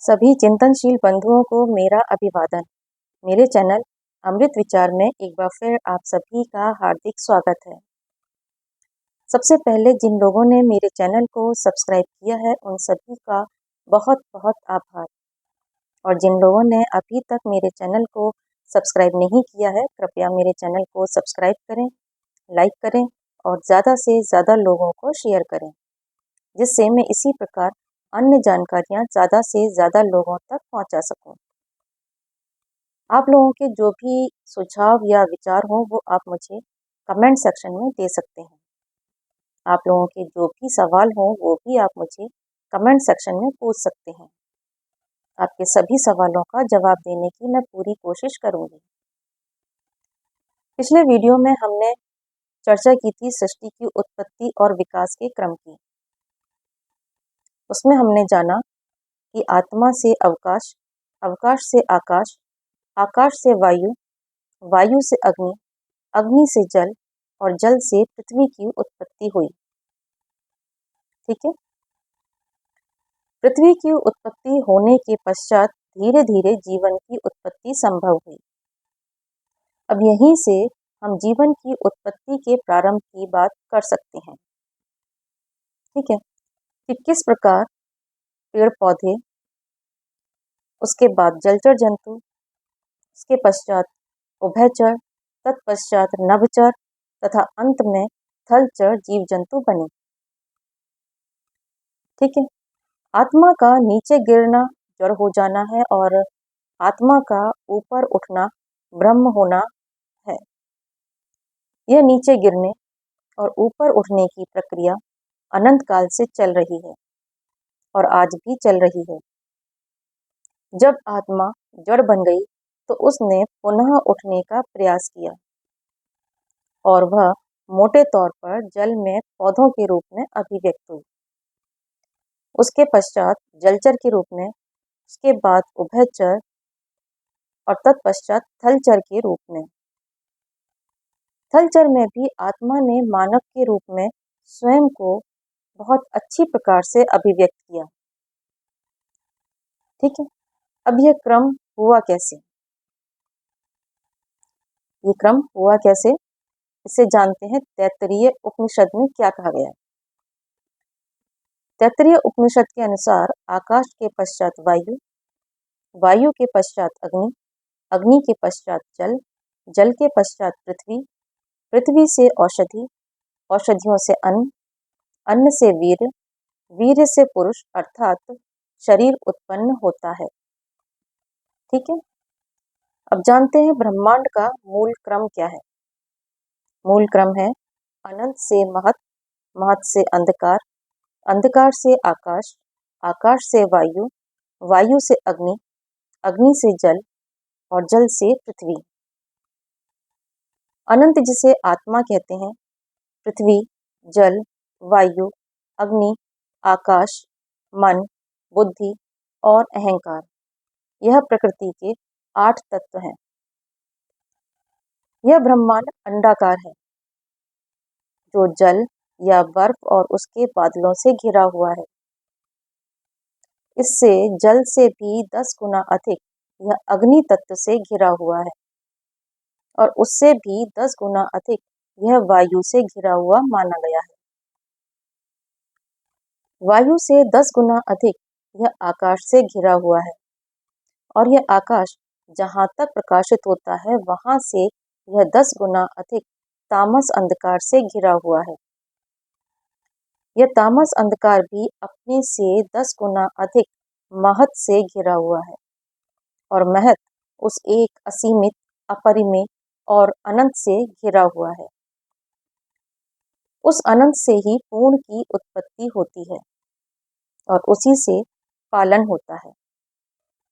सभी चिंतनशील बंधुओं को मेरा अभिवादन। मेरे चैनल अमृत विचार में एक बार फिर आप सभी का हार्दिक स्वागत है। सबसे पहले जिन लोगों ने मेरे चैनल को सब्सक्राइब किया है उन सभी का बहुत बहुत आभार, और जिन लोगों ने अभी तक मेरे चैनल को सब्सक्राइब नहीं किया है कृपया मेरे चैनल को सब्सक्राइब करें, लाइक करें और ज़्यादा से ज़्यादा लोगों को शेयर करें, जिससे मैं इसी प्रकार अन्य जानकारियाँ ज़्यादा से ज़्यादा लोगों तक पहुँचा सकूँ। आप लोगों के जो भी सुझाव या विचार हो वो आप मुझे कमेंट सेक्शन में दे सकते हैं। आप लोगों के जो भी सवाल हो वो भी आप मुझे कमेंट सेक्शन में पूछ सकते हैं। आपके सभी सवालों का जवाब देने की मैं पूरी कोशिश करूँगी। पिछले वीडियो में हमने चर्चा की थी सृष्टि की उत्पत्ति और विकास के क्रम की। उसमें हमने जाना कि आत्मा से अवकाश, अवकाश से आकाश, आकाश से वायु, वायु से अग्नि, अग्नि से जल और जल से पृथ्वी की उत्पत्ति हुई। ठीक है। पृथ्वी की उत्पत्ति होने के पश्चात धीरे धीरे जीवन की उत्पत्ति संभव हुई। अब यहीं से हम जीवन की उत्पत्ति के प्रारंभ की बात कर सकते हैं। ठीक है, कि किस प्रकार पेड़ पौधे, उसके बाद जलचर जंतु, उसके पश्चात उभयचर, तत्पश्चात नभचर तथा अंत में थलचर जीव जंतु बने। ठीक है। आत्मा का नीचे गिरना जड़ हो जाना है और आत्मा का ऊपर उठना ब्रह्म होना है। यह नीचे गिरने और ऊपर उठने की प्रक्रिया अनंत काल से चल रही है और आज भी चल रही है। जब आत्मा जड़ बन गई तो उसने पुनः उठने का प्रयास किया और वह मोटे तौर पर जल में पौधों के रूप में अभिव्यक्त हुई, उसके पश्चात जलचर के रूप में, उसके बाद उभयचर और तत्पश्चात थलचर के रूप में। थलचर में भी आत्मा ने मानव के रूप में स्वयं को बहुत अच्छी प्रकार से अभिव्यक्त किया। ठीक है। अब यह क्रम हुआ कैसे? ये क्रम हुआ कैसे इसे जानते हैं। तैत्तरीय उपनिषद में क्या कहा गया है? तैत्तरीय उपनिषद के अनुसार आकाश के पश्चात वायु, वायु के पश्चात अग्नि, अग्नि के पश्चात जल, जल के पश्चात पृथ्वी, पृथ्वी से औषधि, औषधियों से अन्न, अन्न से वीर्य, वीर्य से पुरुष अर्थात शरीर उत्पन्न होता है। ठीक है। अब जानते हैं ब्रह्मांड का मूल क्रम क्या है। मूल क्रम है अनंत से महत, महत से अंधकार, अंधकार से आकाश, आकाश से वायु, वायु से अग्नि, अग्नि से जल और जल से पृथ्वी। अनंत जिसे आत्मा कहते हैं, पृथ्वी, जल, वायु, अग्नि, आकाश, मन, बुद्धि और अहंकार, यह प्रकृति के 8 तत्व हैं। यह ब्रह्मांड अंडाकार है जो जल या बर्फ और उसके बादलों से घिरा हुआ है। इससे जल से भी 10 गुना अधिक यह अग्नि तत्व से घिरा हुआ है और उससे भी 10 गुना अधिक यह वायु से घिरा हुआ माना गया है। वायु से 10 गुना अधिक यह आकाश से घिरा हुआ है और यह आकाश जहाँ तक प्रकाशित होता है वहां से यह 10 गुना अधिक तामस अंधकार से घिरा हुआ है। यह तामस अंधकार भी अपने से 10 गुना अधिक महत से घिरा हुआ है और महत उस एक असीमित, अपरिमेय और अनंत से घिरा हुआ है। उस अनंत से ही पूर्ण की उत्पत्ति होती है और उसी से पालन होता है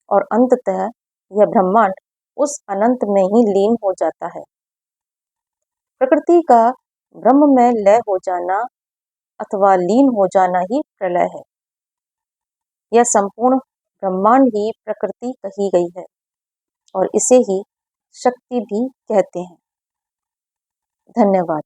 और अंततः यह ब्रह्मांड उस अनंत में ही लीन हो जाता है। प्रकृति का ब्रह्म में लय हो जाना अथवा लीन हो जाना ही प्रलय है। यह संपूर्ण ब्रह्मांड ही प्रकृति कही गई है और इसे ही शक्ति भी कहते हैं। धन्यवाद।